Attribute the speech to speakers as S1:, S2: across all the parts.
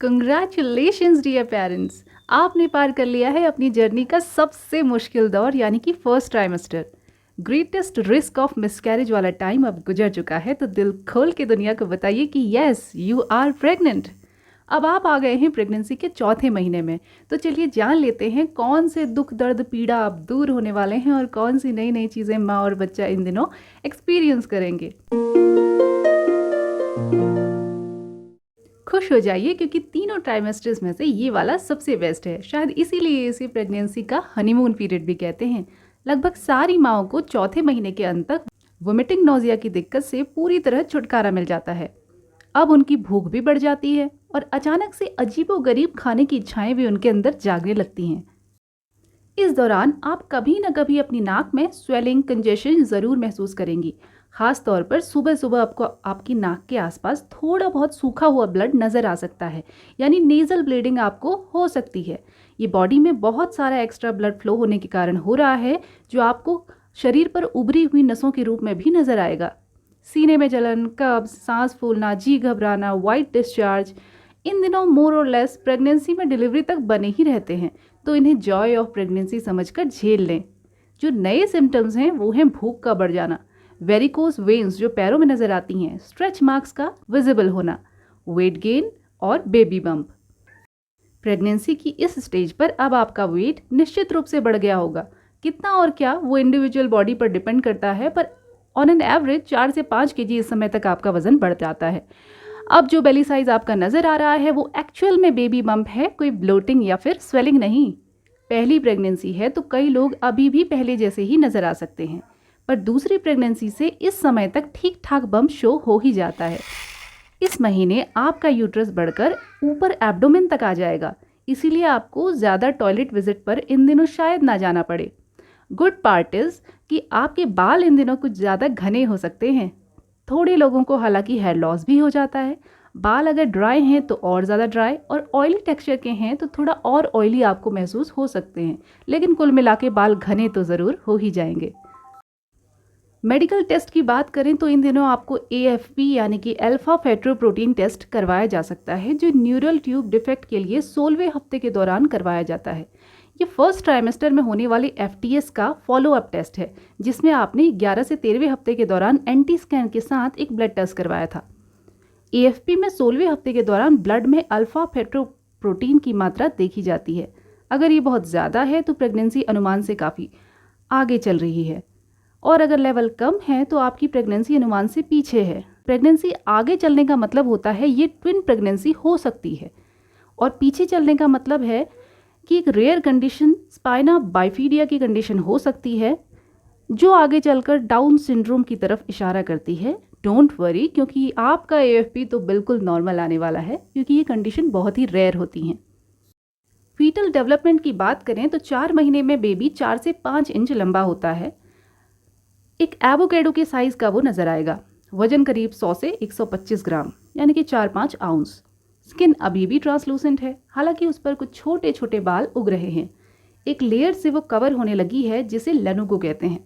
S1: Congratulations dear parents. आपने पार कर लिया है अपनी जर्नी का सबसे मुश्किल दौर यानी कि first trimester. Greatest risk of miscarriage वाला टाइम अब गुजर चुका है, तो दिल खोल के दुनिया को बताइए कि यस यू आर प्रेग्नेंट। अब आप आ गए हैं प्रेगनेंसी के चौथे महीने में। तो चलिए जान लेते हैं कौन से दुख दर्द पीड़ा अब दूर होने वाले हैं और कौन सी नई नई चीज़ें माँ और बच्चा इन दिनों एक्सपीरियंस करेंगे। खुश हो जाइए क्योंकि तीनों ट्राइमेस्टर्स में से ये वाला सबसे बेस्ट है। शायद इसीलिए इसे प्रेगनेंसी का हनीमून पीरियड भी कहते हैं। लगभग सारी माओं को चौथे महीने के अंत तक वोमिटिंग नोजिया की दिक्कत से पूरी तरह छुटकारा मिल जाता है। अब उनकी भूख भी बढ़ जाती है और अचानक से अजीबोगरीब खाने की इच्छाएं भी उनके अंदर जागने लगती हैं। इस दौरान आप कभी न कभी अपनी नाक में स्वेलिंग कंजेशन ज़रूर महसूस करेंगी। खास तौर पर सुबह सुबह आपको आपकी नाक के आसपास थोड़ा बहुत सूखा हुआ ब्लड नज़र आ सकता है, यानी नेज़ल ब्लीडिंग आपको हो सकती है। ये बॉडी में बहुत सारा एक्स्ट्रा ब्लड फ्लो होने के कारण हो रहा है, जो आपको शरीर पर उभरी हुई नसों के रूप में भी नज़र आएगा। सीने में जलन, कब्ज, सांस फूलना, जी घबराना, वाइट डिस्चार्ज इन दिनों मोर और लेस प्रेगनेंसी में डिलीवरी तक बने ही रहते हैं, तो इन्हें जॉय ऑफ प्रेगनेंसी समझकर झेल लें। जो नए सिम्टम्स हैं वो हैं भूख का बढ़ जाना, वेरिकोस वेन्स जो पैरों में नजर आती हैं, स्ट्रेच मार्क्स का विजिबल होना, वेट गेन और बेबी बम्प। प्रेगनेंसी की इस स्टेज पर अब आपका वेट निश्चित रूप से बढ़ गया होगा। कितना और क्या वो इंडिविजुअल बॉडी पर डिपेंड करता है, पर ऑन एन एवरेज 4 से 5 केजी इस समय तक आपका वजन बढ़ जाता है। अब जो बेली साइज आपका नज़र आ रहा है वो एक्चुअल में बेबी बम्प है, कोई ब्लोटिंग या फिर स्वेलिंग नहीं। पहली प्रेगनेंसी है तो कई लोग अभी भी पहले जैसे ही नज़र आ सकते हैं, पर दूसरी प्रेगनेंसी से इस समय तक ठीक ठाक बम्प शो हो ही जाता है। इस महीने आपका यूट्रस बढ़कर ऊपर एब्डोमेन तक आ जाएगा, इसीलिए आपको ज़्यादा टॉयलेट विजिट पर इन दिनों शायद ना जाना पड़े। गुड पार्ट इज़ कि आपके बाल इन दिनों कुछ ज़्यादा घने हो सकते हैं। थोड़े लोगों को हालांकि हेयर लॉस भी हो जाता है। बाल अगर ड्राई हैं तो और ज़्यादा ड्राई, और ऑयली टेक्सचर के हैं तो थोड़ा और ऑयली आपको महसूस हो सकते हैं, लेकिन कुल मिला के बाल घने तो ज़रूर हो ही जाएंगे। मेडिकल टेस्ट की बात करें तो इन दिनों आपको AFP यानी कि अल्फा फेट्रोप्रोटीन टेस्ट करवाया जा सकता है, जो न्यूरल ट्यूब डिफेक्ट के लिए 16वें हफ्ते के दौरान करवाया जाता है। ये फर्स्ट ट्राइमेस्टर में होने वाली FTS का फॉलोअप टेस्ट है, जिसमें आपने 11 से 13वें हफ्ते के दौरान एंटी स्कैन के साथ एक ब्लड टेस्ट करवाया था। AFP में 16वें हफ्ते के दौरान ब्लड में अल्फा फेट्रोप्रोटीन की मात्रा देखी जाती है। अगर ये बहुत ज़्यादा है तो प्रेगनेंसी अनुमान से काफ़ी आगे चल रही है, और अगर लेवल कम है तो आपकी प्रेगनेंसी अनुमान से पीछे है। प्रेगनेंसी आगे चलने का मतलब होता है ये ट्विन प्रेगनेंसी हो सकती है, और पीछे चलने का मतलब है कि एक रेयर कंडीशन स्पाइना बाइफीडिया की कंडीशन हो सकती है, जो आगे चलकर डाउन सिंड्रोम की तरफ इशारा करती है। डोंट वरी, क्योंकि आपका AFP तो बिल्कुल नॉर्मल आने वाला है, क्योंकि ये कंडीशन बहुत ही रेयर होती हैं। फीटल डेवलपमेंट की बात करें तो 4 महीने में बेबी 4 से 5 इंच लंबा होता है। एक एवोकेडो के साइज़ का वो नज़र आएगा। वजन करीब 100 से 125 ग्राम यानी कि 4-5 आउंस। स्किन अभी भी ट्रांसलूसेंट है, हालांकि उस पर कुछ छोटे छोटे बाल उग रहे हैं। एक लेयर से वो कवर होने लगी है, जिसे लेनुगो कहते हैं।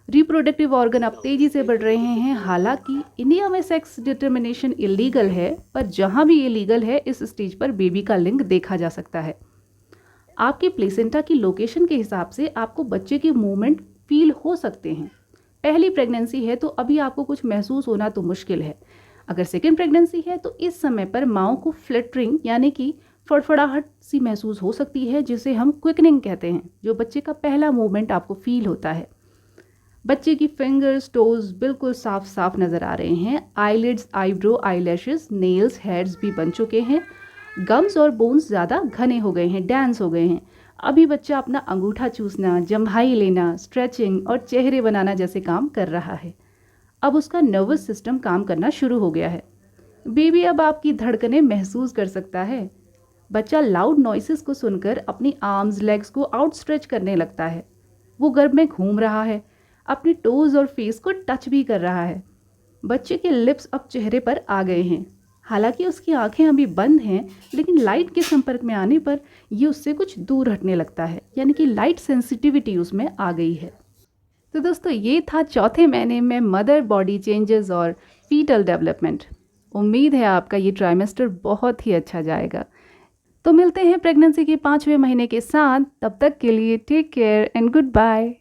S1: रिप्रोडक्टिव ऑर्गन अब तेज़ी से बढ़ रहे हैं। हालांकि इंडिया में सेक्स डिटर्मिनेशन इलीगल है, पर जहाँ भी इलीगल है इस स्टेज पर बेबी का लिंग देखा जा सकता है। आपके प्लेसेंटा की लोकेशन के हिसाब से आपको बच्चे के मूवमेंट फील हो सकते हैं। पहली प्रेगनेंसी है तो अभी आपको कुछ महसूस होना तो मुश्किल है। अगर सेकेंड प्रेगनेंसी है तो इस समय पर माओ को फ्लिटरिंग यानी कि फड़फड़ाहट सी महसूस हो सकती है, जिसे हम क्विकनिंग कहते हैं, जो बच्चे का पहला मूवमेंट आपको फील होता है। बच्चे की फिंगर्स, टोज बिल्कुल साफ साफ नज़र आ रहे हैं। Eyelids, eyebrow, eyelashes, nails, heads भी बन चुके हैं। गम्स और बोन्स ज़्यादा घने हो गए हैं, डेंस हो गए हैं। अभी बच्चा अपना अंगूठा चूसना, जम्हाई लेना, स्ट्रेचिंग और चेहरे बनाना जैसे काम कर रहा है। अब उसका नर्वस सिस्टम काम करना शुरू हो गया है। बेबी अब आपकी धड़कनें महसूस कर सकता है। बच्चा लाउड नॉइसेस को सुनकर अपनी आर्म्स, लेग्स को आउटस्ट्रेच करने लगता है। वो गर्भ में घूम रहा है, अपनी टोज और फेस को टच भी कर रहा है। बच्चे के लिप्स अब चेहरे पर आ गए हैं। हालांकि उसकी आंखें अभी बंद हैं, लेकिन लाइट के संपर्क में आने पर ये उससे कुछ दूर हटने लगता है, यानी कि लाइट सेंसिटिविटी उसमें आ गई है। तो दोस्तों, ये था चौथे महीने में मदर बॉडी चेंजेस और फीटल डेवलपमेंट। उम्मीद है आपका ये ट्राइमेस्टर बहुत ही अच्छा जाएगा। तो मिलते हैं प्रेगनेंसी के 5वें महीने के साथ। तब तक के लिए take care and good bye.